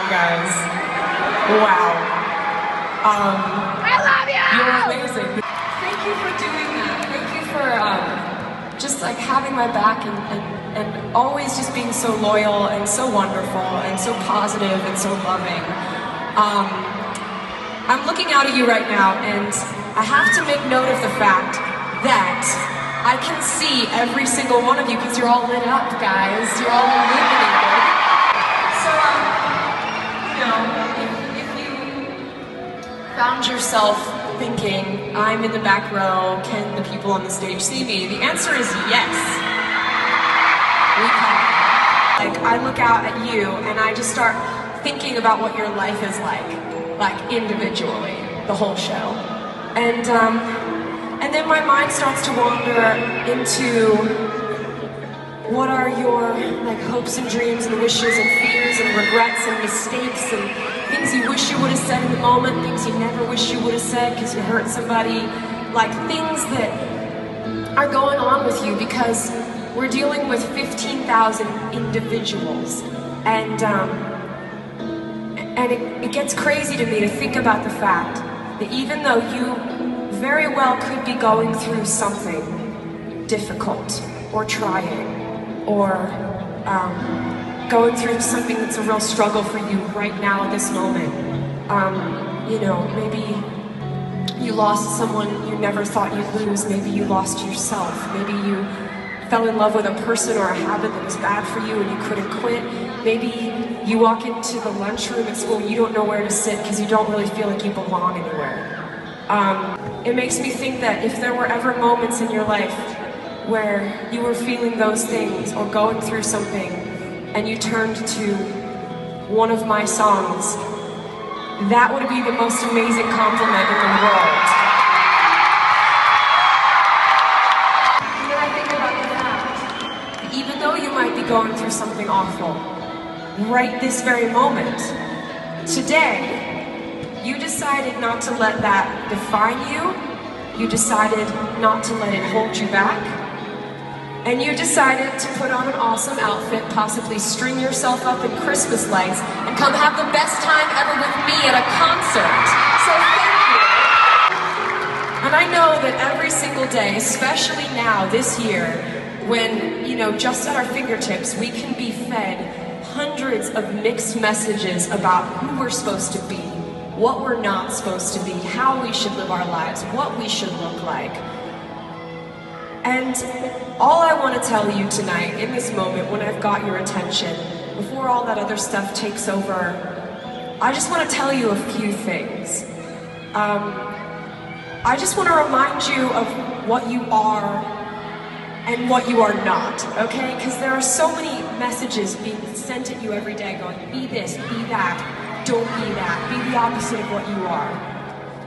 Wow, guys. Wow. I love you! You're amazing. Thank you for doing that. Thank you for just like having my back and always just being so loyal and so wonderful and so positive and so loving. I'm looking out at you right now, and I have to make note of the fact that I can see every single one of you because you're all lit up, guys. You're all illuminated. So, if you found yourself thinking, I'm in the back row, can the people on the stage see me? The answer is yes. We can. Like, I look out at you and I just start thinking about what your life is like individually, the whole show. And then my mind starts to wander into what are your hopes and dreams and wishes and fears and regrets and mistakes and things you wish you would have said in the moment, things you never wish you would have said because you hurt somebody, like things that are going on with you because we're dealing with 15,000 individuals, and it gets crazy to me to think about the fact that even though you very well could be going through something difficult or trying or going through something that's a real struggle for you right now at this moment. Maybe you lost someone you never thought you'd lose. Maybe you lost yourself. Maybe you fell in love with a person or a habit that was bad for you and you couldn't quit. Maybe you walk into the lunchroom at school and you don't know where to sit because you don't really feel like you belong anywhere. It makes me think that if there were ever moments in your life where you were feeling those things or going through something and you turned to one of my songs, that would be the most amazing compliment in the world. And then I think about the fact that even though you might be going through something awful, right this very moment, today, you decided not to let that define you. You decided not to let it hold you back. And you decided to put on an awesome outfit, possibly string yourself up in Christmas lights, and come have the best time ever with me at a concert. So thank you. And I know that every single day, especially now, this year, when, just at our fingertips, we can be fed hundreds of mixed messages about who we're supposed to be, what we're not supposed to be, how we should live our lives, what we should look like. And all I want to tell you tonight, in this moment, when I've got your attention, before all that other stuff takes over, I just want to tell you a few things. I just want to remind you of what you are and what you are not, okay? Because there are so many messages being sent at you every day going, be this, be that, don't be that, be the opposite of what you are.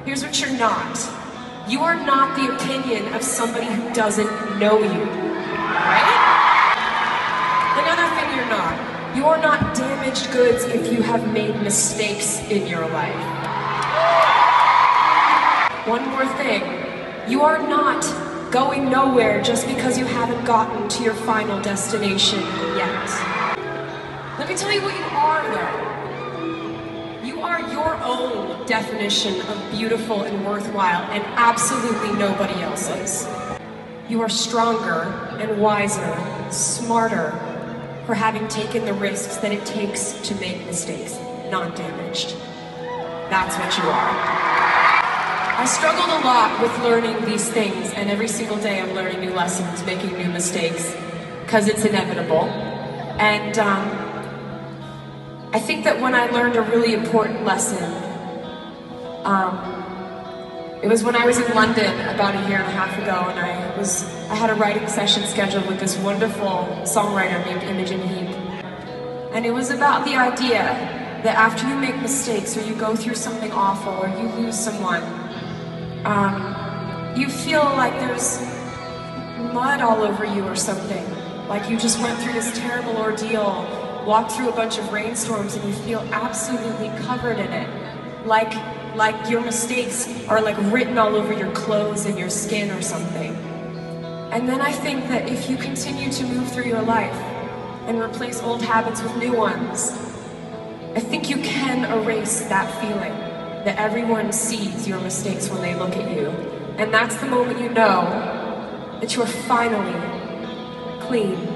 Here's what you're not. You are not the opinion of somebody who doesn't know you, right? Another thing you're not. You are not damaged goods if you have made mistakes in your life. One more thing. You are not going nowhere just because you haven't gotten to your final destination yet. Let me tell you what you are, though. You are your own definition of beautiful and worthwhile, and absolutely nobody else's. You are stronger and wiser, smarter for having taken the risks that it takes to make mistakes, not damaged. That's what you are. I struggled a lot with learning these things, and every single day I'm learning new lessons, making new mistakes, because it's inevitable. And I think that when I learned a really important lesson, it was when I was in London about a year and a half ago, and I had a writing session scheduled with this wonderful songwriter named Imogen Heap. And it was about the idea that after you make mistakes, or you go through something awful, or you lose someone, you feel like there's mud all over you or something. Like you just went through this terrible ordeal, walked through a bunch of rainstorms, and you feel absolutely covered in it. Like your mistakes are like written all over your clothes and your skin or something. And then I think that if you continue to move through your life and replace old habits with new ones, I think you can erase that feeling that everyone sees your mistakes when they look at you. And that's the moment you know that you are finally clean.